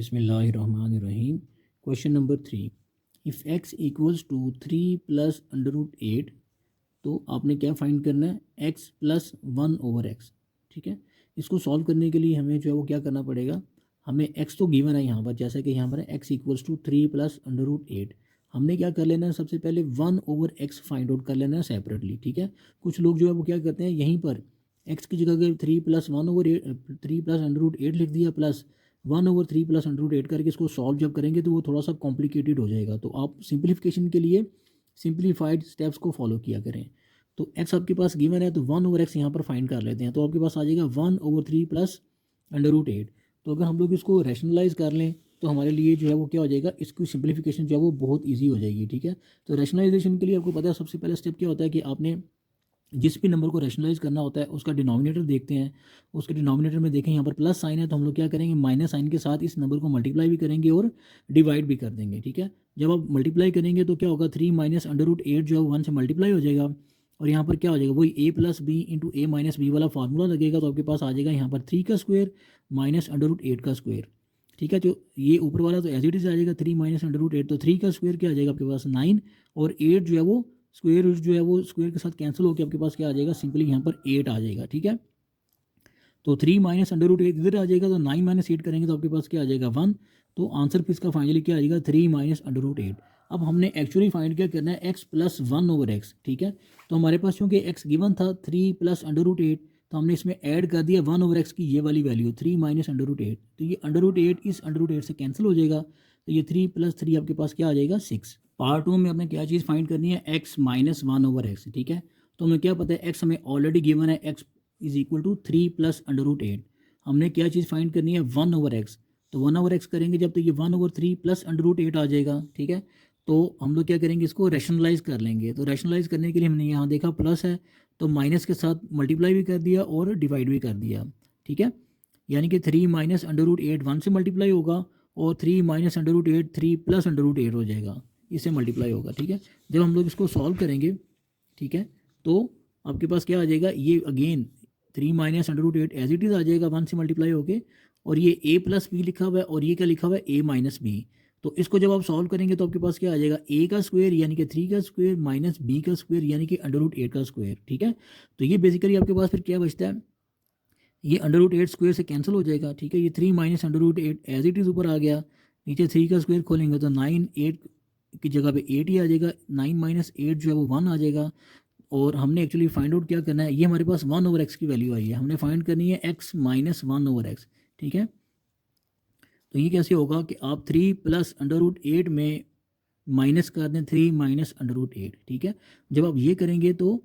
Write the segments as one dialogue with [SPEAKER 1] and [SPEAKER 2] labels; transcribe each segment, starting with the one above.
[SPEAKER 1] बिस्मिल्लाहिर्रहमानिर्रहीम। Question number 3, if x equals to 3 plus under root 8, तो आपने क्या फाइंड करना है, x प्लस 1/x। ठीक है, इसको सॉल्व करने के लिए हमें जो है वो क्या करना पड़ेगा, हमें x तो गिवन है यहाँ पर, जैसा कि यहाँ पर है x equals to 3 plus under root 8। हमने क्या कर लेना है, सबसे पहले 1/x फाइंड आउट कर लेना है सेपरेटली। ठीक है, कुछ लोग जो है वो क्या करते हैं, यहीं पर x की जगह अगर 3 प्लस 1/8 3 प्लस अंडर रूट 8 लिख दिया, प्लस 1/3 प्लस अंडर रूट 8 करके इसको सॉल्व जब करेंगे तो वो थोड़ा सा कॉम्प्लिकेटेड हो जाएगा। तो आप सिंप्लीफिकेशन के लिए सिंप्लीफाइड स्टेप्स को फॉलो किया करें। तो x आपके पास गिवन है, तो 1/x यहाँ पर फाइंड कर लेते हैं। तो आपके पास आ जाएगा 1/3 प्लस अंडर रूट 8। तो अगर हम लोग इसको रैशनलाइज कर लें तो हमारे लिए जो है वो क्या हो जाएगा, इसकी सिंप्लीफिकेशन जो है वो बहुत ईजी हो जाएगी। ठीक है, तो रैशनलाइजेशन के लिए आपको पता है सबसे पहला स्टेप क्या होता है कि आपने जिस भी नंबर को रैशनलाइज करना होता है उसका डिनोमिनेटर देखते हैं। उसके डिनोमिनेटर में देखें यहाँ पर प्लस साइन है, तो हम लोग क्या करेंगे, माइनस साइन के साथ इस नंबर को मल्टीप्लाई भी करेंगे और डिवाइड भी कर देंगे। ठीक है, जब आप मल्टीप्लाई करेंगे तो क्या होगा, 3 माइनस अंडर रूट 8 जो है 1 से मल्टीप्लाई हो जाएगा, और यहाँ पर क्या हो जाएगा, वही a plus b into a minus b वाला फार्मूला लगेगा। तो आपके पास आ जाएगा यहाँ पर 3 का स्क्वायर माइनस अंडर रूट 8 का स्क्वायर। ठीक है, जो ये ऊपर वाला तो एज इट इज आ जाएगा 3 माइनस अंडर रूट 8, तो 3 का स्क्वायर क्या आ जाएगा आपके पास 9, और 8 जो है वो स्क्वायर रूट जो है वो स्क्वायर के साथ कैंसिल होकर आपके पास क्या आ जाएगा, सिंपली यहाँ पर 8 आ जाएगा। ठीक है, तो 3 माइनस अंडर रूट 8 इधर आ जाएगा, तो 9 माइनस 8 करेंगे तो आपके पास क्या आ जाएगा 1। तो आंसर फिर इसका फाइनली क्या आ जाएगा, 3 माइनस अंडर रूट 8। अब हमने एक्चुअली फाइंड क्या करना है, x प्लस 1/x। ठीक है, तो हमारे पास क्योंकि x गिवन था 3 प्लस अंडर रूट 8, तो हमने इसमें ऐड कर दिया 1/x की ये वाली वैल्यू 3 माइनस अंडर रूट 8। तो ये अंडर रूट 8 इस अंडर रूट 8 से कैंसिल हो जाएगा, तो ये 3 प्लस 3 आपके पास क्या आ जाएगा 6। पार्ट 2 में आपने क्या चीज़ फाइंड करनी है, x माइनस 1/x। ठीक है, तो हमें क्या पता है, x हमें ऑलरेडी गिवन है, x is equal to 3 plus under root 8। हमने क्या चीज़ फाइंड करनी है, 1/x। तो 1/x करेंगे जब, तो ये 1/3 प्लस अंडर रूट 8 आ जाएगा। ठीक है, तो हम लोग क्या करेंगे, इसको रैशनलाइज कर लेंगे। तो रैशनलाइज करने के लिए हमने यहाँ देखा प्लस है, तो माइनस के साथ मल्टीप्लाई भी कर दिया और डिवाइड भी कर दिया। ठीक है, यानी कि 3 माइनस अंडर रूट 8 1 से मल्टीप्लाई होगा, और 3 minus under root 8 3 plus under root 8 हो जाएगा, इससे मल्टीप्लाई होगा। ठीक है, जब हम लोग इसको सॉल्व करेंगे, ठीक है, तो आपके पास क्या आ जाएगा, ये again 3 minus under root 8 as it is आ जाएगा 1 से मल्टीप्लाई होके, और ये a प्लस बी लिखा हुआ है, और ये क्या लिखा हुआ है, a माइनस बी। तो इसको जब आप सॉल्व करेंगे तो आपके पास क्या आ जाएगा, a का स्क्वायर यानी कि 3 का स्क्वायर माइनस b का स्क्वायर यानी कि अंडर रूट 8 का स्क्वायर। ठीक है, तो ये बेसिकली आपके पास फिर क्या बचता है, ये अंडर रूट 8 स्क्वायर से कैंसिल हो जाएगा। ठीक है, ये 3 minus under root 8 as it is ऊपर आ गया, नीचे 3 का स्क्वायर खोलेंगे तो 9 8 की जगह पे 8 ही आ जाएगा, 9 माइनस 8 जो है वो 1 आ जाएगा। और हमने एक्चुअली फाइंड आउट क्या करना है, ये हमारे पास 1/x की वैल्यू आई है, हमने फाइंड करनी है x माइनस 1/x। ठीक है, तो ये कैसे होगा कि आप 3 प्लस अंडर रूट 8 में माइनस कर दें 3 माइनस अंडर रूट 8। ठीक है, जब आप ये करेंगे तो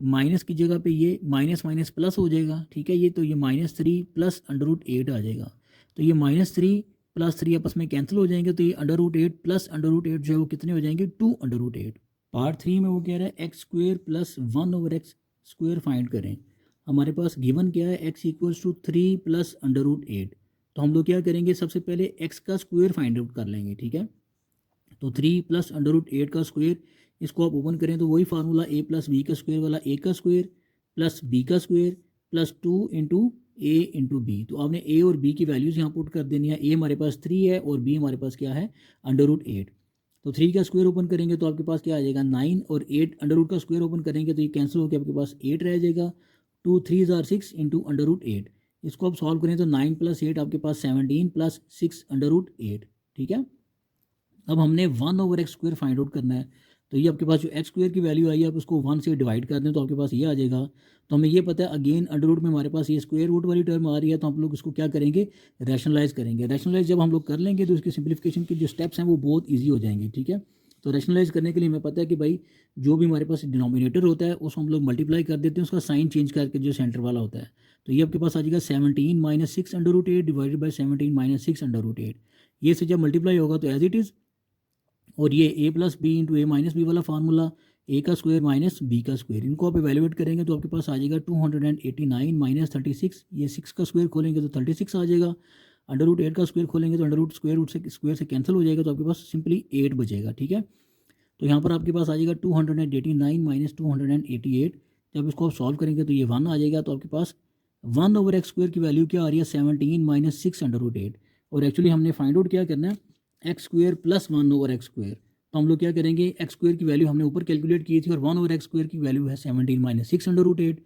[SPEAKER 1] माइनस की जगह पे ये माइनस माइनस प्लस हो जाएगा। ठीक है, ये तो ये -3 प्लस अंडर रूट 8 आ जाएगा, तो ये -3 प्लस 3 आपस में कैंसिल हो जाएंगे, तो ये under root 8 plus under root 8 जो है वो कितने हो जाएंगे, 2 अंडर रूट 8। पार्ट 3 में वो कह रहा है x square plus 1/x square find करें। हमारे पास गिवन क्या है, x equals to 3 plus under root 8। तो हम लोग क्या करेंगे, सबसे पहले x का स्क्वायर फाइंड आउट कर लेंगे। ठीक है, तो 3 प्लस अंडर रूट 8 का स्क्वायर, इसको आप ओपन करें तो वही फार्मूला a प्लस बी का स्क्वायर वाला, a का स्क्वायर प्लस b का स्क्वायर प्लस 2 इंटू ए इंटू बी। तो आपने a और b की वैल्यूज़ यहाँ पुट कर देनी है। a हमारे पास 3 है और b हमारे पास क्या है, अंडर रूट 8। तो 3 का स्क्वायर ओपन करेंगे तो आपके पास क्या आ जाएगा 9, और 8 अंडर रूट का स्क्वायर ओपन करेंगे तो ये कैंसिल होकर आपके पास 8 रह जाएगा। 2 3 आर 6 इंटू अंडर रूट 8। इसको आप सॉल्व करें तो 9 प्लस 8 आपके पास 17 प्लस 6 अंडर रूट 8। ठीक है, अब हमने 1/x स्क्वायर फाइंड आउट करना है। तो ये आपके पास जो x स्क्वायर की वैल्यू आई है, आप उसको 1 से डिवाइड कर दें तो आपके पास ये आ जाएगा। तो हमें ये पता है अगेन अंडर रूट में हमारे पास ये स्क्वायर रूट वाली टर्म आ रही है, तो हम लोग इसको क्या करेंगे, रैशनलाइज करेंगे। रैशनलाइज जब हम लोग कर लेंगे तो इसकी सिंप्लीफिकेशन के जो स्टेप्स हैं वो बहुत ईजी हो जाएंगे। ठीक है, तो रैशनलाइज करने के लिए हमें पता है कि भाई जो भी हमारे पास डिनोमिनेटर होता है उसको हम लोग मल्टीप्लाई कर देते हैं, उसका साइन चेंज करके जो सेंटर वाला होता है। तो ये आपके पास आ जाएगा 17 minus 6 under root 8 divided by 17 minus 6 under root 8। ये से जब मल्टीप्लाई होगा तो एज इट इज़, और ये a plus b into a minus b वाला फार्मूला, a का स्क्वायर माइनस b का स्क्वायर, इनको आप एवेल्यूएट करेंगे तो आपके पास आ जाएगा 289 माइनस 36। ये 6 का स्क्वायर खोलेंगे तो 36 आ जाएगा, अंडर रूट 8 का स्क्वायर खोलेंगे तो अंडर रूट स्क्वायर से कैंसिल हो जाएगा, तो आपके पास सिंपली 8 बचेगा। ठीक है, तो यहाँ पर आपके पास आ जाएगा 289 माइनस 288। जब इसको आप सॉल्व करेंगे तो ये 1 आ जाएगा, तो आपके पास 1/x स्क्वायर की वैल्यू क्या आ रही है, 17 माइनस 6 अंडर रूट 8। और एक्चुअली हमने फाइंड आउट क्या करना है, एक्स स्क्वेयर प्लस 1/x²। तो हम लोग क्या करेंगे, एक्स स्क्वेयर की वैल्यू हमने ऊपर कैलकुलेट की थी और 1/x² की वैल्यू है 17 माइनस 6√8।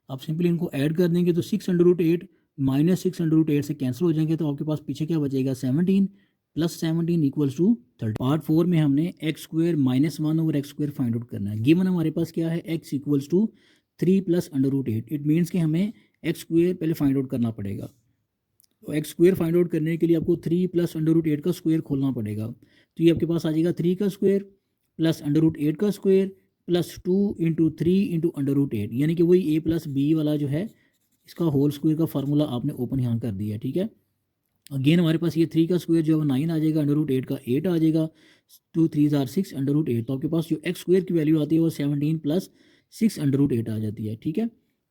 [SPEAKER 1] आप सिंपली इनको ऐड कर देंगे तो 6√8 माइनस 6√8 से कैंसिल हो जाएंगे, तो आपके पास पीछे क्या बचेगा, 17 प्लस 17 इक्वल्स टू 30। पार्ट 4 में हमने x square minus 1/x² find out करना है। गिवन हमारे पास क्या है, x equals to 3 plus √8। It means कि हमें एक्स स्क्वेयर पहले फाइंड आउट करना पड़ेगा। तो एक्स स्क्वेयर फाइंड आउट करने के लिए आपको 3 प्लस √8 का स्क्वेयर खोलना पड़ेगा। तो ये आपके पास आ जाएगा 3 का स्क्वेयर प्लस √8 का स्क्वेयर प्लस 2 इंटू 3 इंटू √8, यानी कि वही a प्लस बी वाला जो है इसका होल स्क्वेयर का फार्मूला आपने ओपन यहाँ कर दिया। ठीक है, अगेन हमारे पास ये 3 का स्क्वेयर जो है 9 आ जाएगा, √8 का 8 आ जाएगा, 2 3 आर 6 √8। तो आपके पास जो एक्स स्क्वेयर की वैल्यू आती है वो 17 प्लस 6 √8 आ जाती है। ठीक है,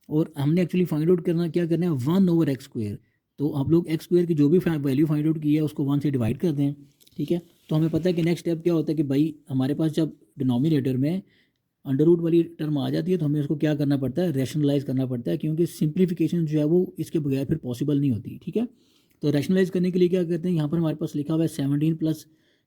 [SPEAKER 1] और हमने एक्चुअली फाइंड आउट करना क्या करना है, 1/x²। तो आप लोग एक्स स्क्वेयर की जो भी वैल्यू फाइंड आउट की है उसको 1 से डिवाइड कर दें। ठीक है, तो हमें पता है कि नेक्स्ट स्टेप क्या होता है कि भाई हमारे पास जब डिनोमिनेटर में अंडर रूट वाली टर्म आ जाती है तो हमें उसको क्या करना पड़ता है, रैशनलाइज करना पड़ता है, क्योंकि सिंप्लीफिकेशन जो है वो इसके बगैर फिर पॉसिबल नहीं होती। ठीक है, तो रैशनलाइज करने के लिए क्या करते हैं, यहाँ पर हमारे पास लिखा हुआ है 17 प्लस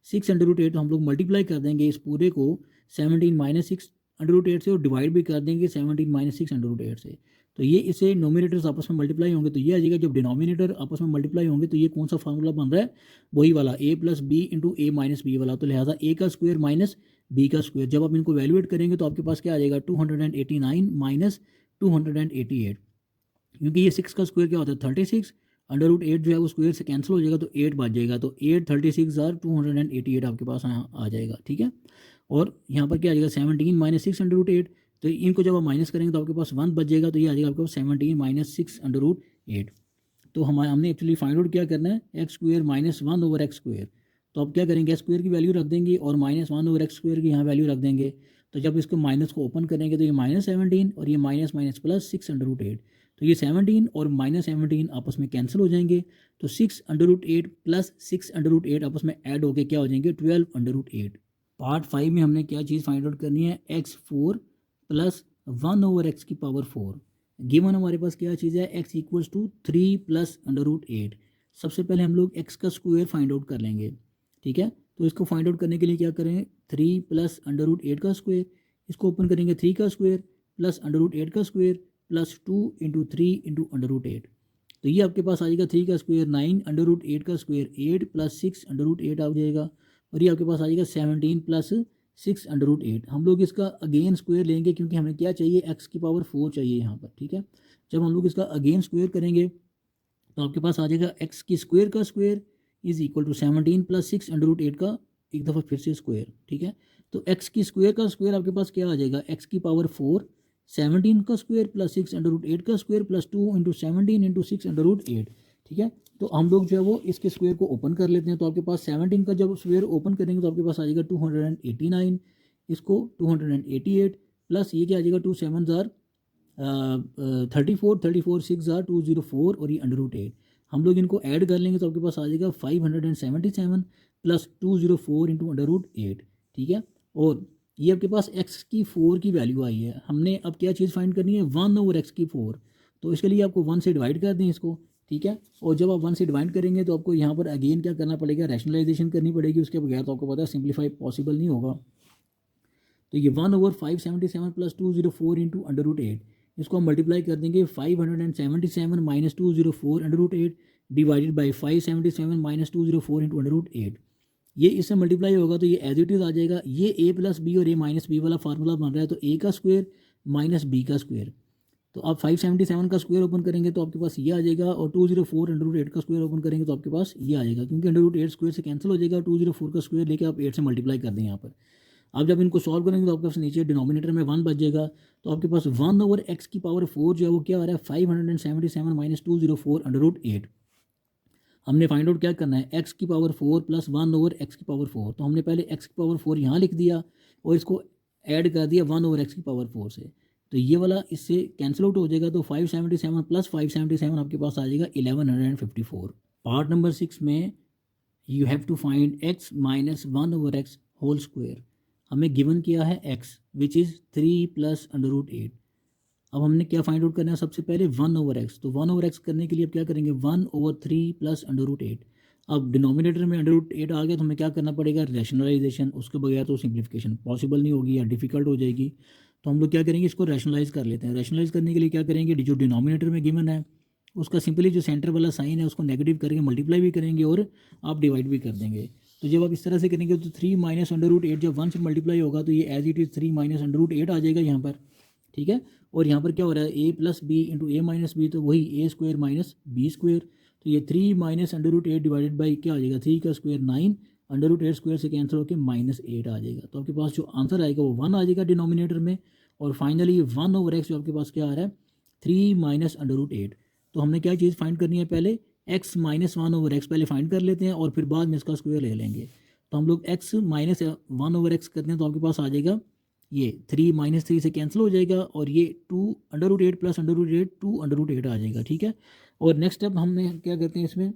[SPEAKER 1] 6 √8। तो हम लोग मल्टीप्लाई कर देंगे इस पूरे को 17 माइनस 6 √8 से और डिवाइड भी कर देंगे 17 माइनस 6 √8 से। तो ये इससे नोमिनेटर्स आपस में मल्टीप्लाई होंगे तो ये आ जाएगा, जब डिनोमिनेटर आपस में मल्टीप्लाई होंगे तो ये कौन सा फार्मूला बन रहा है, वही वाला a plus b into a minus b वाला। तो लिहाजा a का स्क्वायर माइनस b का स्क्वायर, जब आप इनको वैल्यूएट करेंगे तो आपके पास क्या आ जाएगा, 289 माइनस 288, क्योंकि ये 6 का स्क्वायर क्या होता है 36, √8 जो है वो स्क्वायर से कैंसिल हो जाएगा तो 8 बच जाएगा, तो 8 36 288 आपके पास यहाँ आ जाएगा। ठीक है, और यहाँ पर क्या आ जाएगा 17 माइनस 6 √8। तो इनको जब आप माइनस करेंगे तो आपके पास 1 बच जाएगा, तो ये आ जाएगा आपके पास 17 माइनस 6 √8। तो हमने एक्चुअली फाइंड आउट क्या करना है, एक्स स्क्वेयर माइनस 1/x²। तो आप क्या करेंगे, एक्स स्क्वेयर की वैल्यू रख देंगे और माइनस 1/x² की यहाँ वैल्यू रख देंगे। तो जब इसको माइनस को ओपन करेंगे तो ये माइनस 17 और ये माइनस माइनस प्लस 6 √8। तो ये 17 और माइनस 17 आपस में कैंसिल हो जाएंगे, तो 6 √8 प्लस 6 √8 आपस में ऐड होकर क्या हो जाएंगे, 12 √8। पार्ट 5 में हमने क्या चीज़ फाइंड आउट करनी है, x4 प्लस 1/x⁴। गिवन हमारे पास क्या चीज़ है, x इक्वल्स टू 3 प्लस √8। सबसे पहले हम लोग x का स्क्वायर फाइंड आउट कर लेंगे। ठीक है, तो इसको फाइंड आउट करने के लिए क्या करें, 3 प्लस √8 का स्क्वायर, इसको ओपन करेंगे 3 का स्क्वायर प्लस √8 का स्क्वायर प्लस 2 इंटू 3 इंटू √8। तो ये आपके पास आ जाएगा 3 का स्क्वायर 9, √8 का स्क्वायर 8 प्लस 6 √8 आ जाएगा, और ये आपके पास आ जाएगा 17 प्लस 6 √8। हम लोग इसका अगेन स्क्वायर लेंगे क्योंकि हमें क्या चाहिए, x⁴ चाहिए यहाँ पर। ठीक है, जब हम लोग इसका अगेन स्क्वायर करेंगे तो आपके पास आ जाएगा एक्स की स्क्वायर का square is equal to 17 plus 6 √8 का एक दफ़ा फिर से स्क्वायर। ठीक है, तो एक्स की स्क्वायर का स्क्वायर आपके पास क्या आ जाएगा, x⁴ 17 का स्क्वायर प्लस 6 √8 का स्क्वायर प्लस 2 इंटू 17 इंटू 6 √8। ठीक है, तो हम लोग जो है वो इसके स्क्वायर को ओपन कर लेते हैं। तो आपके पास 17 का जब स्क्वायर ओपन करेंगे तो आपके पास आ जाएगा 289, इसको 288 प्लस ये क्या आ जाएगा 2 7 34 34 6 204 और ये √8। हम लोग इनको ऐड कर लेंगे तो आपके पास आ जाएगा 577 प्लस 204 इंटू √8। ठीक है, और ये आपके पास x⁴ की वैल्यू आई है। हमने अब क्या चीज़ फाइंड करनी है, 1/x⁴। तो इसके लिए आपको 1 से डिवाइड कर दें इसको। ठीक है, और जब आप 1 से डिवाइड करेंगे तो आपको यहाँ पर अगेन क्या करना पड़ेगा, रैशनलाइजेशन करनी पड़ेगी, उसके बगैर तो आपको पता है सिंप्लीफाई पॉसिबल नहीं होगा। तो ये 1/577 प्लस 204 इंटू √8, इसको हम मल्टीप्लाई कर देंगे 577 minus 204 √8 divided by 577 minus 204 into √8। ये इससे मल्टीप्लाई होगा तो ये एज इट इज़ आ जाएगा। ये a प्लस बी और a माइनस बी वाला फार्मूला बन रहा है, तो a का स्क्वायर माइनस b का स्क्वायर। तो आप 577 का स्क्वायर ओपन करेंगे तो आपके पास ये आ जाएगा, और 204 √8 का स्क्वायर ओपन करेंगे तो आपके पास ये आ जाएगा, क्योंकि √8 स्क्वायर से कैंसिल हो जाएगा। 204 का स्क्वायर लेके आप 8 से मल्टीप्लाई कर दें यहाँ पर। आप जब इनको सॉल्व करेंगे तो आपके पास नीचे डिनोमिनेटर में 1 बच जाएगा, तो आपके पास 1/x⁴ जो है वो क्या आ रहा है 577 माइनस 204 √8। हमने फाइंड आउट क्या करना है, x⁴ प्लस 1/x⁴। तो हमने पहले x⁴ यहाँ लिख दिया और इसको ऐड कर दिया 1/x⁴ से, तो ये वाला इससे कैंसिल आउट हो जाएगा। तो 577 प्लस 577 आपके पास आ जाएगा 1154। पार्ट नंबर 6 में you have to find x minus 1/x²। हमें गिवन किया है x विच इज़ 3 प्लस √8। अब हमने क्या फाइंड आउट करना है, सबसे पहले 1/x। तो 1/x करने के लिए अब क्या करेंगे, 1/3 प्लस √8। अब डिनोमिनेटर में √8 आ गया तो हमें क्या करना पड़ेगा, रैशनलाइजेशन, उसके बगैर तो सिंप्लीफिकेशन पॉसिबल नहीं होगी या डिफ़िकल्ट हो जाएगी। तो हम लोग क्या करेंगे, इसको रैशनलाइज कर लेते हैं। रैशनलाइज करने के लिए क्या करेंगे, जो डिनोमिनेटर में गिवन है उसका सिंपली जो सेंटर वाला साइन है उसको नेगेटिव करके मल्टीप्लाई भी करेंगे और आप डिवाइड भी कर देंगे। तो जब आप इस तरह से करेंगे तो 3 माइनस √8 जब 1 से मल्टीप्लाई होगा तो ये एज इट इज़ 3 माइनस √8 आ जाएगा यहाँ पर, ठीक है। और यहाँ पर क्या हो रहा है, a plus b into a minus b, तो वही a square minus b square. तो ये 3 माइनस √8 डिवाइडेड बाई क्या आ जाएगा, 3 का स्क्वायर 9, √8 स्क्वायर से कैंसिल होकर -8 आ जाएगा। तो आपके पास जो आंसर आएगा वो 1 आ जाएगा डिनोमिनेटर में। और फाइनली 1/x जो आपके पास क्या आ रहा है, 3 माइनस √8। तो हमने क्या चीज़ फाइंड करनी है, पहले x माइनस 1/x पहले फाइंड कर लेते हैं और फिर बाद में इसका स्क्वायर ले लेंगे। तो हम लोग x माइनस 1/x करते हैं तो आपके पास आ जाएगा ये 3 - 3 से कैंसिल हो जाएगा और ये 2 √8 प्लस √8 2 √8 आ जाएगा, ठीक है। और नेक्स्ट स्टेप हमने क्या करते हैं इसमें,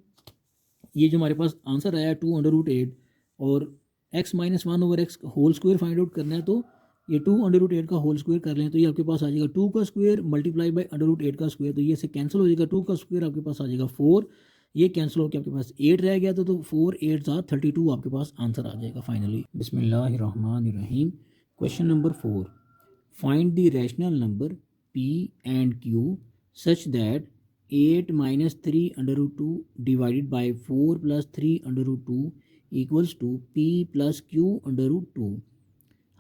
[SPEAKER 1] ये जो हमारे पास आंसर आया 2 √8 और x minus 1/x whole square find out करना है, तो ये 2 √8 का होल स्क्वायर कर लें तो ये आपके पास आ जाएगा 2 का स्क्वायर मल्टीप्लाई बाई √8 का स्क्वायर। तो ये से कैंसिल हो जाएगा, 2 का स्क्वायर आपके पास आ जाएगा 4, ये कैंसिल होकर आपके पास 8 रह गया। तो 4 8 32 आपके पास आंसर आ जाएगा फाइनली। बिस्मिल्लाहिर्रहमानिर्रहीम। Question number 4, find the rational number p and q such that 8 minus 3 √2 divided by 4 plus 3 √2 equals to p plus q √2।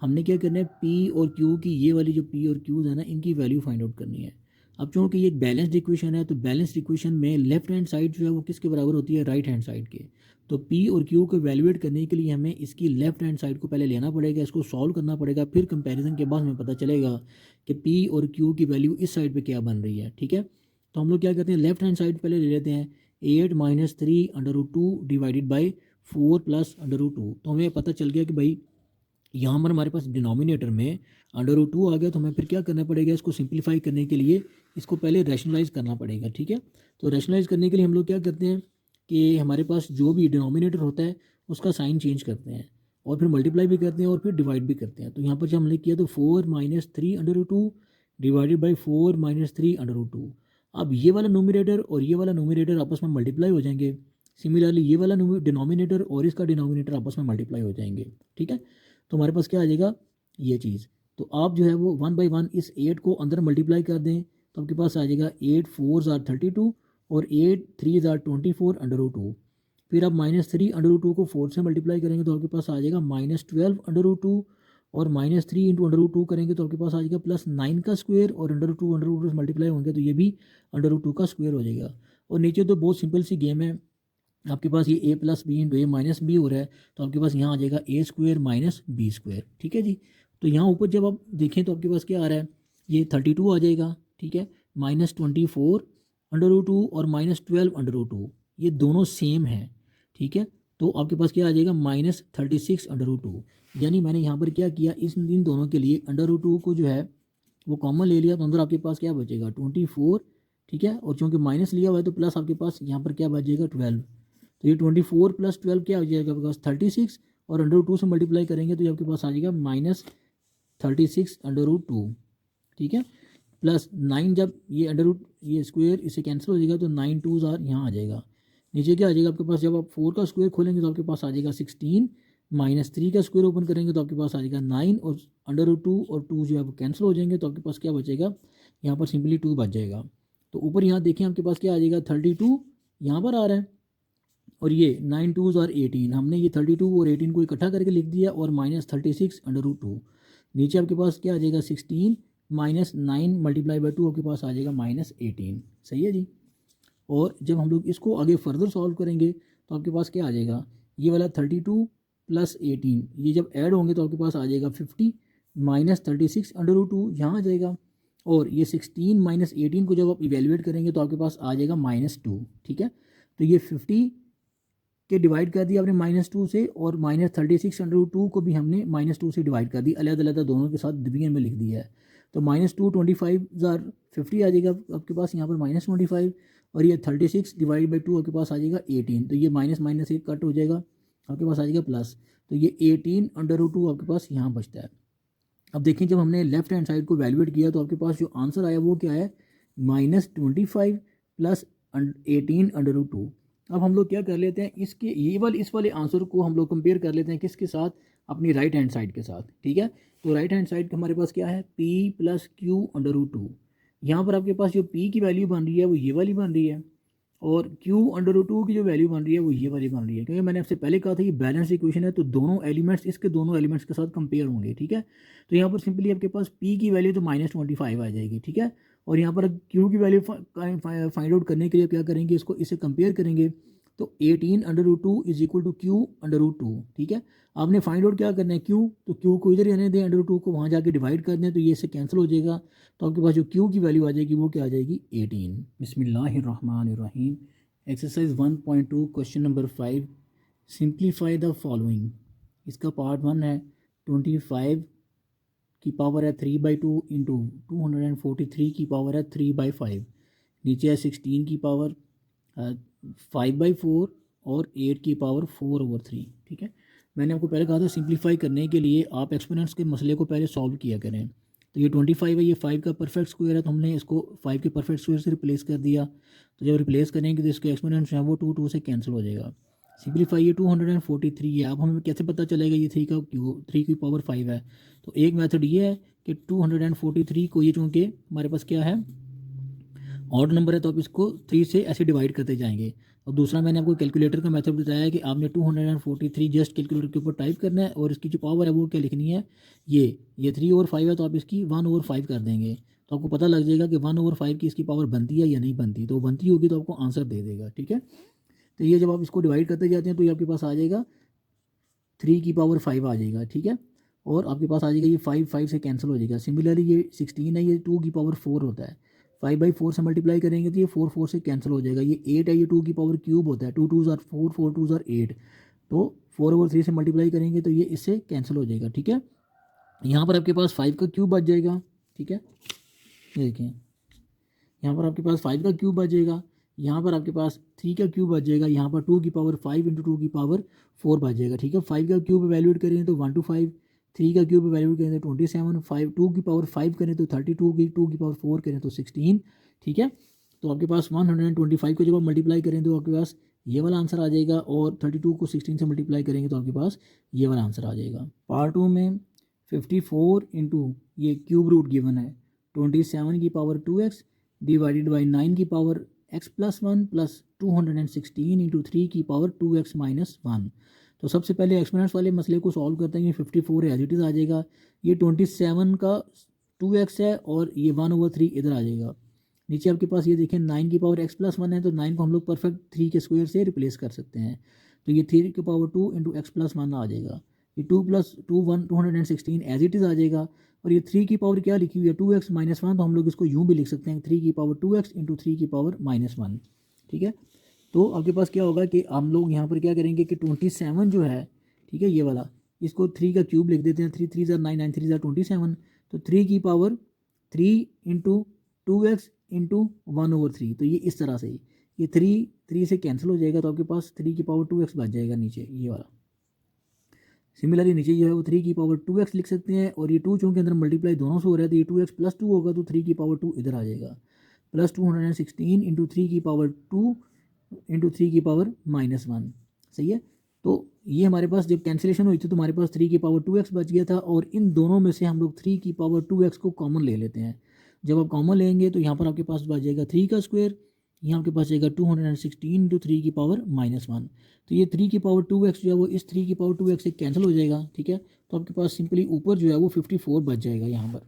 [SPEAKER 1] हमने क्या करना है, p और q की ये वाली जो p और q है ना, इनकी वैल्यू फाइंड आउट करनी है। अब चूँकि ये एक बैलेंस्ड इक्वेशन है तो बैलेंस्ड इक्वेशन में लेफ्ट हैंड साइड जो है वो किसके बराबर होती है, राइट हैंड साइड के। तो p और q को वैल्यूएट करने के लिए हमें इसकी लेफ्ट हैंड साइड को पहले लेना पड़ेगा, इसको सॉल्व करना पड़ेगा, फिर कंपैरिजन के बाद हमें पता चलेगा कि p और q की वैल्यू इस साइड पे क्या बन रही है, ठीक है। तो हम लोग क्या करते हैं, लेफ्ट हैंड साइड पहले ले लेते हैं 8 माइनस 3 √2 डिवाइडेड बाई 4 प्लस √2। तो हमें पता चल गया कि भाई यहाँ पर हमारे पास डिनोमिनेटर में √2 आ गया, तो हमें फिर क्या करना पड़ेगा, इसको सिंप्लीफाई करने के लिए इसको पहले रैशनलाइज करना पड़ेगा, ठीक है। तो रैशनलाइज करने के लिए हम लोग क्या करते हैं कि हमारे पास जो भी डिनोमिनेटर होता है उसका साइन चेंज करते हैं और फिर मल्टीप्लाई भी करते हैं और फिर डिवाइड भी करते हैं। तो यहाँ पर जब हमने किया तो 4 माइनस 3 √2 डिवाइडेड बाई 4 माइनस 3 √2। अब ये वाला नोमिनेटर और ये वाला नोमिनेटर आपस में मल्टीप्लाई हो जाएंगे। सिमिलरली ये वाला डिनोमिनेटर और इसका डिनोमिनेटर आपस में मल्टीप्लाई हो जाएंगे, ठीक है। तो हमारे पास क्या आ जाएगा, ये चीज़। तो आप जो है वो 1 बाई 1 इस 8 को अंदर मल्टीप्लाई कर दें तो आपके पास आ जाएगा 8 4 32 और 8 3 24 √2। फिर आप -3 √2 को 4 से मल्टीप्लाई करेंगे तो आपके पास आ जाएगा -12 √2 और -3 इंटू √2 करेंगे तो आपके पास आ जाएगा +9 का स्क्वायर और √2 से मल्टीप्लाई होंगे तो ये भी √2 का स्क्वायर हो जाएगा। और नीचे तो बहुत सिंपल सी गेम है, आपके पास ये a plus b into a minus b हो रहा है तो आपके पास यहाँ आ जाएगा a square minus b square, ठीक है जी। तो यहाँ ऊपर जब आप देखें तो आपके पास क्या आ रहा है, ये 32 आ जाएगा, ठीक है। -24 √2 और -12 √2 ये दोनों सेम हैं, ठीक है। तो आपके पास क्या आ जाएगा -36 √2। यानी मैंने यहाँ पर क्या किया, इन दोनों के लिए √2 को जो है वो कॉमन ले लिया तो अंदर आपके पास क्या बचेगा 24, ठीक है। और चूँकि माइनस लिया हुआ है तो प्लस आपके पास यहाँ पर क्या बचेगा 12। तो ये 24 + 12 क्या हो जाएगा आपके पास 36 और √2 से मल्टीप्लाई करेंगे तो ये आपके पास आ जाएगा -36 √2, ठीक है। +9 जब ये स्क्वायर इससे कैंसिल हो जाएगा तो 9 2 यहाँ आ जाएगा। नीचे क्या आ जाएगा आपके पास, जब आप 4 का स्क्वायर खोलेंगे तो आपके पास आ जाएगा 16, -3 का स्क्वायर ओपन करेंगे तो आपके पास आ जाएगा 9 और √2 और 2 जो है वो कैंसिल हो जाएंगे तो आपके पास क्या बचेगा, यहाँ पर सिंपली 2 बच जाएगा। तो ऊपर यहाँ देखें आपके पास क्या आ जाएगा 32 यहाँ पर आ रहा है और ये 9 2 18, हमने ये 32 और 18 को इकट्ठा करके लिख दिया और -36 √2। नीचे आपके पास क्या आ जाएगा 16 -9 मल्टीप्लाई बाई 2 आपके पास आ जाएगा -18, सही है जी। और जब हम लोग इसको आगे फर्दर सॉल्व करेंगे तो आपके पास क्या आ जाएगा, ये वाला 32 + 18 ये जब ऐड होंगे तो आपके पास आ जाएगा 50 -36 √2 यहाँ आ जाएगा। और ये 16 - 18 को जब आप इवेल्युएट करेंगे तो आपके पास आ जाएगा -2, ठीक है। तो ये 50 के डिवाइड कर दिया आपने -2 से और -36 √2 को भी हमने -2 से डिवाइड कर दी, अलग अलग दोनों के साथ डिवीजन में लिख दिया है। तो -2 25 50 आ जाएगा आपके पास यहाँ पर -25 और ये 36 डिवाइड बाई 2 आपके पास आ जाएगा 18। तो ये माइनस माइनस एक कट हो जाएगा, आपके पास आ जाएगा प्लस। तो ये 18 √2 आपके पास यहाँ बचता है। अब देखें जब हमने लेफ्ट हैंड साइड को वैल्यूएट किया तो आपके पास जो आंसर आया वो क्या है, -25 + 18 √2। अब हम लोग क्या कर लेते हैं, इसके इस वाले आंसर को हम लोग कंपेयर कर लेते हैं किसके साथ, अपनी राइट हैंड साइड के साथ। ठीक है, तो राइट हैंड साइड हमारे पास क्या है, p plus q under root two. यहाँ पर आपके पास जो p की वैल्यू बन रही है वो ये वाली बन रही है, और q अंडर रूट टू की जो वैल्यू बन रही है वो ये वाली बन रही है, क्योंकि मैंने आपसे पहले कहा था ये बैलेंस इक्वेशन है, तो दोनों एलिमेंट्स इसके दोनों एलिमेंट्स के साथ कंपेयर होंगे। ठीक है, तो यहाँ पर सिंपली आपके पास p की वैल्यू तो -25 आ जाएगी। ठीक है, और यहाँ पर q की वैल्यू फाइंड आउट करने के लिए क्या करेंगे, इसको इससे कंपेयर करेंगे, तो 18 under root two is equal to q under root two. ठीक है, आपने फाइंड आउट क्या करना है, क्यू, तो क्यू को इधर ही रहने दें, अंडर रूट टू को वहाँ जाके डिवाइड कर दें, तो ये इससे कैंसिल हो जाएगा, तो आपके पास जो क्यू की वैल्यू आ जाएगी वो क्या आ जाएगी, 18। बिस्मिल्लाहिर्रहमानिर्रहीम। Exercise 1.2 question number 5, simplify the following. इसका पार्ट 1 है 25 की पावर है 3/2 इंटू 243 की पावर है 3/5, नीचे है 16 की पावर 5/4 और 8 की पावर 4/3। ठीक है, मैंने आपको पहले कहा था सिंप्लीफाई करने के लिए आप एक्सपोनेंट्स के मसले को पहले सॉल्व किया करें। तो ये 25 है, ये 5 का परफेक्ट स्क्वायर है, तो हमने इसको 5 के परफेक्ट स्क्वायर से रिप्लेस कर दिया। तो जब रिप्लेस करेंगे तो इसके एक्सपोनेंट्स हैं वो 2 से कैंसिल हो जाएगा। सिंप्लीफाई ये 243 है। अब हमें कैसे पता चलेगा ये 3 की पावर 5 है, तो एक मेथड ये है कि 243 को, ये चूँकि हमारे पास क्या है ऑड नंबर है, तो आप इसको 3 से ऐसे डिवाइड करते जाएंगे। और दूसरा मैंने आपको कैलकुलेटर का मेथड बताया है कि आपने 243 जस्ट कैलकुलेटर के ऊपर टाइप करना है, और इसकी जो पावर है वो क्या लिखनी है, ये 3/5 है, तो आप इसकी 1/5 कर देंगे, तो आपको पता लग जाएगा कि 1/5 की इसकी पावर बनती है या नहीं बनती, तो बनती होगी तो आपको आंसर दे देगा। ठीक है, तो ये जब आप इसको डिवाइड करते जाते हैं तो ये आपके पास आ जाएगा 3 की पावर 5 आ जाएगा। ठीक है, और आपके पास आ जाएगा ये 5 से कैंसिल हो जाएगा। सिमिलरली ये 16 है, ये 2 की पावर 4 होता है, 5/4 से मल्टीप्लाई करेंगे तो ये 4 से कैंसिल हो जाएगा। ये 8 है, ये 2 की पावर क्यूब होता है, 2 2 ज़ार 4, 4 2 ज़ार 8, तो 4/3 से मल्टीप्लाई करेंगे तो ये इससे कैंसिल हो जाएगा। ठीक है, यहाँ पर आपके पास 5 का क्यूब बच जाएगा। ठीक है, ये देखिए यहाँ पर आपके पास 5 का क्यूब बच जाएगा, यहाँ पर आपके पास 3 का क्यूब बच जाएगा, यहाँ पर 2 की पावर 5 इंटू 2 की पावर 4 बच जाएगा। ठीक है, 5 का क्यूब वैल्यूएट करें तो 1 to 5, 3 का क्यूब वैल्यूएट करें तो 27, 5 2 की पावर 5 करें तो 32, की 2 की पावर 4 करें तो 16। ठीक है, तो आपके पास 125 को जब आप मल्टीप्लाई करें तो आपके पास ये वाला आंसर आ जाएगा, और 32 को 16 से मल्टीप्लाई करेंगे तो आपके पास ये वाला आंसर आ जाएगा। पार्ट 2 में 54 इंटू ये क्यूब रूट गिवन है 27 की पावर 2x डिवाइडेड बाई 9 की पावर x+1 प्लस 216 इंटू 3 की पावर 2x-1। तो सबसे पहले एक्सपोनेंट्स वाले मसले को सॉल्व करते हैं। ये 54 एज इट इज़ आ जाएगा, ये 27 का 2x है, और ये 1/3 इधर आ जाएगा। नीचे आपके पास ये देखें 9 की पावर x+1 है, तो 9 को हम लोग परफेक्ट 3 के स्क्वायर से रिप्लेस कर सकते हैं, तो ये 3 की पावर 2 इंटू x+1 आ जाएगा। ये 2 + 2 1 216 एज इट इज़ आ जाएगा, और ये 3 की पावर क्या लिखी हुई है 2x-1, तो हम लोग इसको यूँ भी लिख सकते हैं 3 की पावर 2x इंटू 3 की पावर -1। ठीक है, तो आपके पास क्या होगा कि हम लोग यहाँ पर क्या करेंगे कि 27 जो है, ठीक है, ये वाला, इसको 3 का क्यूब लिख देते हैं, 3 3 ज़ार 9, 9 3 ज़ार 27, तो 3 की पावर 3 इंटू 2x इंटू 1/3, तो ये इस तरह से ये 3 से कैंसिल हो जाएगा, तो आपके पास 3 की पावर 2x बच जाएगा नीचे ये वाला। सिमिलरली नीचे जो है वो 3 की पावर 2x लिख सकते हैं, और ये 2 चूँकि अंदर मल्टीप्लाई दोनों से हो रहा है, तो ये 2x + 2 होगा, तो 3 की पावर 2 इधर आ जाएगा, प्लस 216 इंटू 3 की पावर 2 इंटू 3 की पावर -1। सही है, तो ये हमारे पास जब कैंसिलेशन हुई थी तो हमारे पास 3 की पावर 2x बच गया था, और इन दोनों में से हम लोग 3 की पावर 2x को कॉमन ले लेते हैं। जब आप कॉमन लेंगे तो यहाँ पर आपके पास बच जाएगा 3 का स्क्वायर, यहाँ आपके पास जाएगा 216 इंटू 3 की पावर -1, तो ये 3 की पावर 2x जो है वो इस 3 की पावर 2x से कैंसिल हो जाएगा। ठीक है, तो आपके पास सिंपली ऊपर जो है वो 54 बच जाएगा यहाँ पर।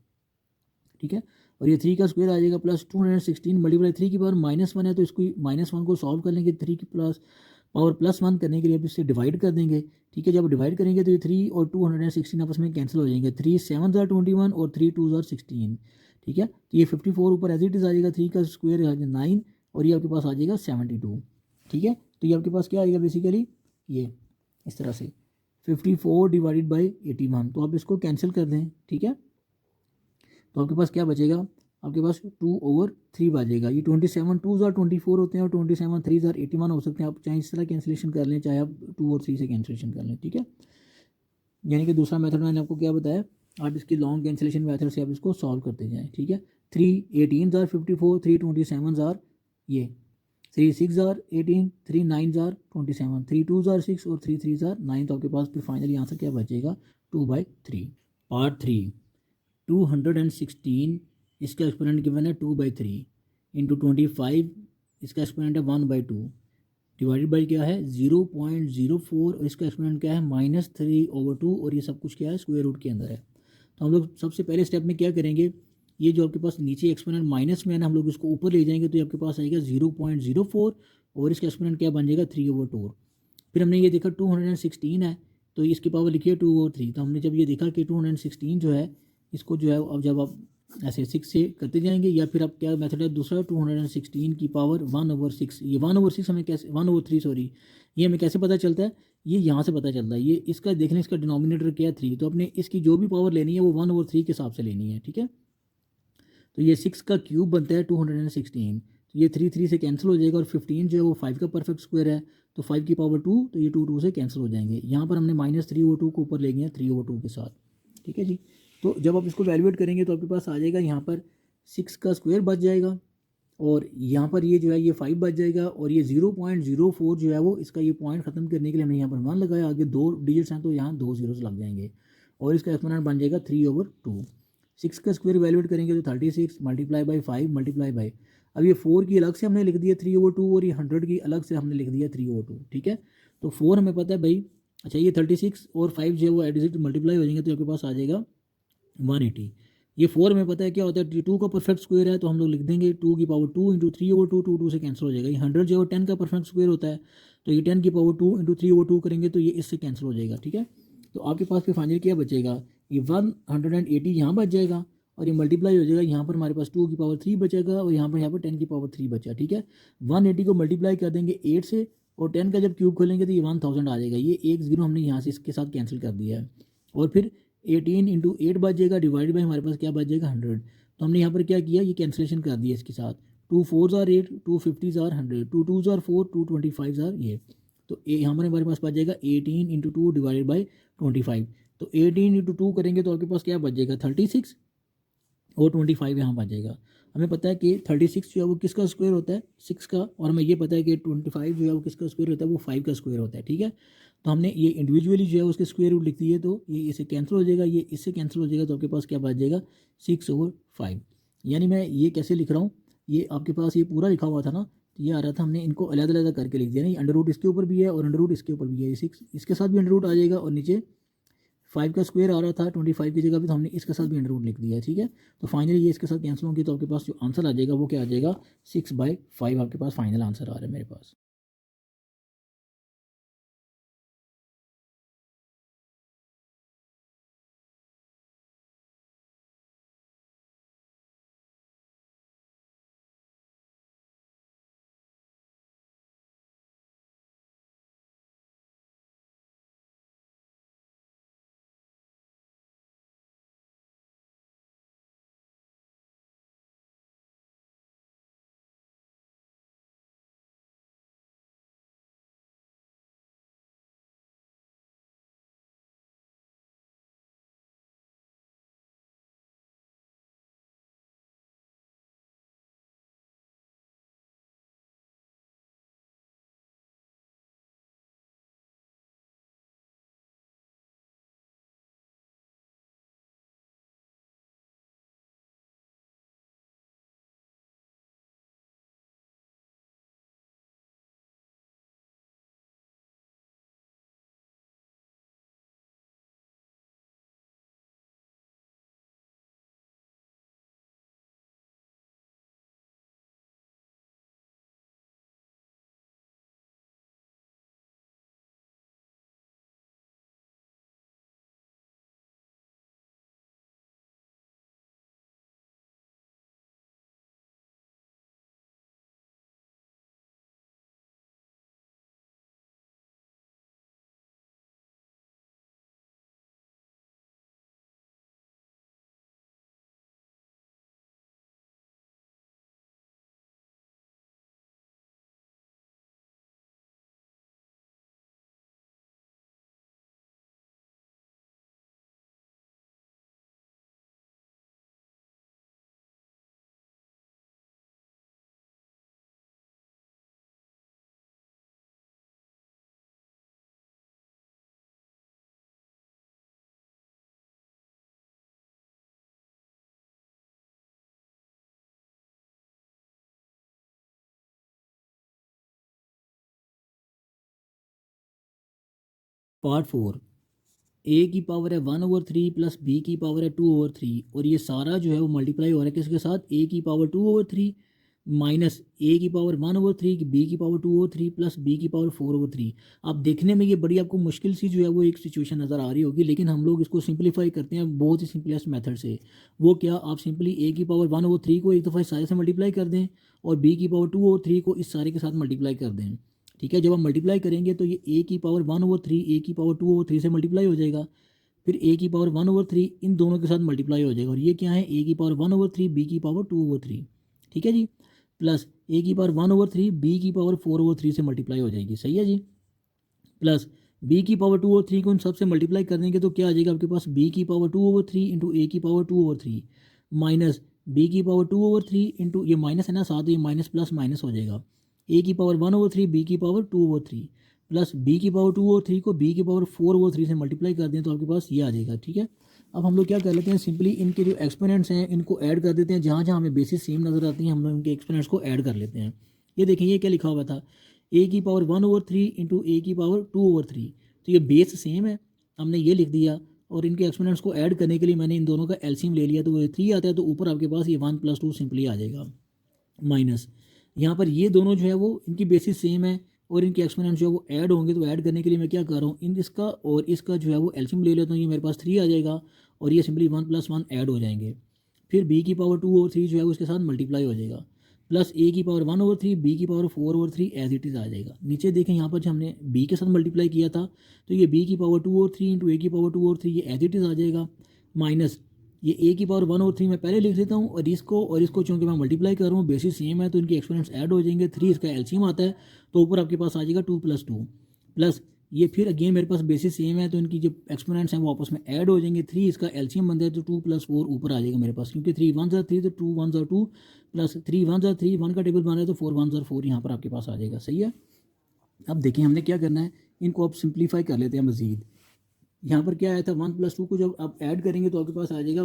[SPEAKER 1] ठीक है, और ये 3 का स्क्वायर आ जाएगा, प्लस 216 मल्टीप्लाई 3 की पावर -1 है, तो इसको -1 को सॉल्व कर लेंगे, 3 की प्लस पावर +1 करने के लिए आप इससे डिवाइड कर देंगे। ठीक है, जब डिवाइड करेंगे तो ये 3 और 216 आपस में कैंसिल हो जाएंगे, 3 7 ज़ार 21 और 3 2 ज़ार 16। ठीक है, तो ये 54 ऊपर एज इट इज़ आ जाएगा, 3 का स्क्वायर आ जाएगा 9, और ये आपके पास आ जाएगा 72। ठीक है, तो ये आपके पास क्या आएगा बेसिकली ये इस तरह से 54 डिवाइडेड बाई 81, तो आप इसको कैंसिल कर दें। ठीक है, तो आपके पास क्या बचेगा, आपके पास 2/3 बचेगा। ये 27 2 ज़ार 24 होते हैं, और 27 3 ज़ार 81 हो सकते हैं। आप चाहे इस तरह कैंसिलेशन कर लें, चाहे आप 2 और 3 से कैंसिलेशन कर लें। ठीक है, यानी कि दूसरा मेथड मैंने आपको क्या बताया, आप इसकी लॉन्ग कैंसिलेशन मेथड से आप इसको सॉल्व करते जाएँ। ठीक है, 3 18 ज़ार 54, 3 27 ज़ार ये 3 6 आर 18, 3 9 आर 27, 3 2 आर 6 और 3 3 आर 9। तो आपके पास फिर फाइनली आंसर क्या बचेगा 2/3। पार्ट 3 216 इसका एक्सपोनेंट गिवन है 2/3 इंटू 25 इसका एक्सपोनेंट है 1/2 डिवाइडेड बाई क्या है 0.04 और इसका एक्सपोनेंट क्या है -3/2 और ये सब कुछ क्या है स्क्वायर रूट के अंदर है। तो हम लोग सबसे पहले स्टेप में क्या करेंगे, ये जो आपके पास नीचे एक्सपोनेंट माइनस में है ना, हम लोग इसको ऊपर ले जाएंगे तो ये आपके पास आएगा 0.04 और इसका एक्सपोनेंट क्या बन जाएगा 3/2। फिर हमने ये देखा 216 है तो इसकी पावर लिखी है 2/3। तो हमने जब ये देखा कि 216 जो है इसको जो है अब जब आप ऐसे 6 से करते जाएंगे या फिर आप क्या मेथड है दूसरा 216 की पावर 1/6, ये 1/6 हमें कैसे 1/3 सॉरी, ये हमें कैसे पता चलता है, ये यहाँ से पता चलता है। ये इसका देखने इसका डिनोमिनेटर क्या है 3, तो अपने इसकी जो भी पावर लेनी है वो 1/3 के हिसाब से लेनी है, ठीक है। तो ये 6 का क्यूब बनता है 216, तो ये 3 3 से कैंसिल हो जाएगा और 15 जो है वो 5 का परफेक्ट स्क्वायर है तो 5 की पावर 2, तो ये 2 2 से कैंसिल हो जाएंगे। यहाँ पर हमने -3/2 को ऊपर ले गए 3/2 के साथ, ठीक है जी। तो जब आप इसको वैल्यूएट करेंगे तो आपके पास आ जाएगा यहाँ पर 6 का स्क्वायर बच जाएगा और यहाँ पर ये जो है ये 5 बच जाएगा और ये 0.04 जो है वो इसका ये पॉइंट ख़त्म करने के लिए हमने यहाँ पर 1 लगाया, आगे 2 डिजिट्स हैं तो यहाँ 2 जीरोस लग जाएंगे और इसका एक्सपोनेंट बन जाएगा 3/2। 6 का स्क्वायर वैल्यूएट करेंगे तो 36 मल्टीप्लाई बाई 5 मल्टीप्लाई बाई, अब ये 4 की अलग से हमने लिख दिया 3/2 और ये 100 की अलग से हमने लिख दिया 3/2, ठीक है। तो 4 हमें पता है भाई, अच्छा ये 36 और 5 जो है वो एडिजिट मल्टीप्लाई हो जाएंगे तो आपके पास आ जाएगा 180। ये 4 में पता है क्या होता है 2 का परफेक्ट स्क्वायर है तो हम लोग लिख देंगे 2 की पावर 2 इंटू 3/2, 2 2 से कैंसिल हो जाएगा। ये 100 जो है 10 का परफेक्ट स्क्वायर होता है तो ये 10 की पावर 2 इंटू 3/2 करेंगे तो ये इससे कैंसिल हो जाएगा, ठीक है। तो आपके पास फिर फाइनल क्या बचेगा, ये 180 यहाँ बच जाएगा और ये मल्टीप्लाई हो जाएगा, यहाँ पर हमारे पास 2 की पावर 3 बचेगा और यहाँ पर 10 की पावर 3 बचा, ठीक है। 180 को मल्टीप्लाई कर देंगे 8 से और 10 का जब क्यूब खोलेंगे तो ये 1000 आ जाएगा। ये एक जीरो हमने यहाँ से इसके साथ कैंसिल कर दिया है और फिर 18 इंटू 8 बच जाएगा डिवाइड बाई हमारे पास क्या बच जाएगा 100। तो हमने यहाँ पर क्या किया, ये कैंसिलेशन कर दिया इसके साथ, 2 4s are 8, 2 50s are 100, 2 2s are 4, 2 25s are ये। तो हमारे पास बच जाएगा 18 इंटू 2 डिवाइडेड बाई 25। तो 18 इंटू 2 करेंगे तो आपके पास क्या बच जाएगा 36 और 25 यहाँ बच जाएगा। हमें पता है कि 36 जो है वो किसका स्क्वायर होता है 6 का, और हमें ये पता है कि 25 जो है वो किसका स्क्वायर होता है वो 5 का स्क्वायर होता है, ठीक है। तो हमने ये इंडिविजुअली जो है उसके स्क्वायर रूट लिख दिए तो ये इससे कैंसिल हो जाएगा, ये इससे कैंसिल हो जाएगा तो आपके पास क्या बच जाएगा 6/5। यानी मैं ये कैसे लिख रहा हूँ, ये आपके पास ये पूरा लिखा हुआ था ना, तो ये आ रहा था हमने इनको अलग अलग करके लिख दिया, नहीं अंडर रूट इसके ऊपर भी है और अंडर रूट इसके ऊपर भी है, 6 इसके साथ भी अंडर रूट आ जाएगा और नीचे 5 का स्क्वायर आ रहा था 25 की जगह पे तो हमने इसके साथ भी अंडर रूट लिख दिया है, ठीक है। तो फाइनली ये इसके साथ कैंसिल होंगे तो आपके पास जो आंसर आ जाएगा वो क्या आ जाएगा 6/5 आपके पास फाइनल आंसर आ रहा है मेरे पास। पार्ट 4, ए की पावर है 1/3 प्लस बी की पावर है 2/3 और ये सारा जो है वो मल्टीप्लाई हो रहा है किसके साथ, ए की पावर 2/3 माइनस ए की पावर 1/3 बी की पावर 2/3 प्लस बी की पावर 4/3। अब देखने में ये बड़ी आपको मुश्किल सी जो है वो एक सिचुएशन नज़र आ रही होगी, लेकिन हम लोग इसको सिंपलीफाई करते हैं बहुत ही सिंपलेस्ट मेथड से। वो क्या, आप सिंपली ए की पावर 1/3 को एक दफ़ा सारे से मल्टीप्लाई कर दें और बी की पावर 2/3 को इस सारे के साथ मल्टीप्लाई कर दें। ठीक है, जब हम मल्टीप्लाई करेंगे तो ये ए की पावर 1/3 ए की पावर 2/3 से मल्टीप्लाई हो जाएगा, फिर ए की पावर 1/3 इन दोनों के साथ मल्टीप्लाई हो जाएगा और ये क्या है, ए की पावर 1/3 बी की पावर 2/3। ठीक है जी, प्लस ए की पावर 1/3 बी की पावर 4/3 से मल्टीप्लाई हो जाएगी। सही है जी, प्लस बी की पावर 2/3 को इन सबसे मल्टीप्लाई कर देंगे तो क्या आ जाएगा आपके पास, बी की पावर 2/3 इंटू ए की पावर 2/3 माइनस बी की पावर 2/3 इंटू, ये माइनस है ना साथ, ये माइनस प्लस माइनस हो जाएगा, ए की पावर 1/3 बी की पावर 2/3 प्लस बी की पावर 2/3 को बी की पावर 4/3 से मल्टीप्लाई कर दें तो आपके पास ये आ जाएगा। ठीक है, अब हम लोग क्या कर लेते हैं, सिंपली इनके जो एक्सपोनेंट्स हैं इनको ऐड कर देते हैं, जहाँ जहाँ हमें बेसिस सेम नज़र आती हैं हम लोग इनके एक्सपोनेंट्स को ऐड कर लेते हैं। ये देखें ये क्या लिखा हुआ था, ए की पावर 1/3 इंटू ए की पावर 2/3, तो ये बेस सेम है, हमने ये लिख दिया और इनके एक्सपोनेंट्स को ऐड करने के लिए मैंने इन दोनों का एलसीएम ले लिया तो वो 3 आता है, तो ऊपर आपके पास ये 1 + 2 सिंपली आ जाएगा, माइनस यहाँ पर ये दोनों जो है वो इनकी बेसिस सेम है और इनके एक्सपोनेंट जो है वो ऐड होंगे, तो ऐड करने के लिए मैं क्या कर रहा हूँ, इन इसका और इसका जो है वो एलसीएम ले लेता हूँ, ये मेरे पास 3 आ जाएगा और ये सिंपली 1 + 1 ऐड हो जाएंगे, फिर बी की पावर 2/3 जो है उसके साथ मल्टीप्लाई हो जाएगा, प्लस ए की पावर 1/3 बी की पावर 4/3 एज इट इज़ आ जाएगा। नीचे देखें यहाँ पर जो हमने बी के साथ मल्टीप्लाई किया था तो ये बी की पावर 2/3 इंटू ए की पावर 2/3 ये एज इट इज़ आ जाएगा, माइनस ये ए की पावर 1/3 मैं पहले लिख देता हूँ और इसको चूँकि मैं मल्टीप्लाई कर रहा हूँ बेसिस सेम है तो इनके एक्सपोनेंट्स ऐड हो जाएंगे, 3 इसका एलसीएम आता है तो ऊपर आपके पास आ जाएगा 2 + 2 प्लस ये फिर अगेन मेरे पास बेसिस सेम है तो इनकी जो एक्सपोनेंट्स हैं वो आपस में ऐड हो जाएंगे, 3 इसका एलसीएम बनता है तो 2 + 4 ऊपर आ जाएगा मेरे पास, क्योंकि 3 1 * 3 तो 2 1 * 2 प्लस 3 1 * 3 1 का टेबल बन रहा है तो 4 1 * 4 यहाँ पर आपके पास आ जाएगा। सही है, अब देखिए हमने क्या करना है, इनको अब सिंप्लीफाई कर लेते हैं मज़ीद। यहाँ पर क्या आया था, 1 + 2 को जब आप ऐड करेंगे तो आपके पास आ जाएगा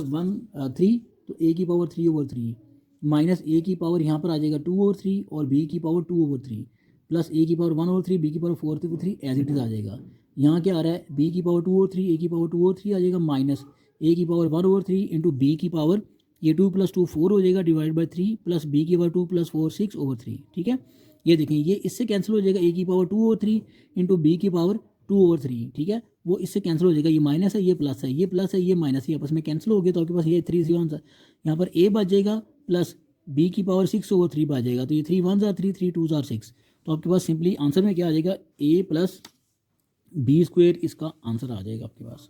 [SPEAKER 1] 3, तो ए की पावर 3/3 माइनस ए की पावर यहाँ पर आ जाएगा 2/3 और बी की पावर 2/3 प्लस ए की पावर 1/3 बी की पावर 4/3 एज इट इज़ आ जाएगा। यहाँ क्या आ रहा है, बी की पावर 2/3 ए की पावर 2/3 आ जाएगा, माइनस ए की पावर 1/3 इंटू बी की पावर, ये 2 + 2 4 हो जाएगा डिवाइड बाई 3 प्लस बी की पावर 2 + 4 6/3। ठीक है, ये देखें ये इससे कैंसिल हो जाएगा, ए की पावर 2/3 इंटू बी की पावर 2/3। ठीक है, वो इससे कैंसिल हो जाएगा, ये माइनस है ये प्लस है, ये प्लस है ये माइनस है, आपस में कैंसिल हो गया तो आपके पास ये 3 1 यहाँ पर ए बच जाएगा प्लस बी की पावर 6/3 बच जाएगा, तो ये 3 1 * 3 3 2 * 6, तो आपके पास सिंपली आंसर में क्या आ जाएगा, a + b² इसका आंसर आ जाएगा आपके पास।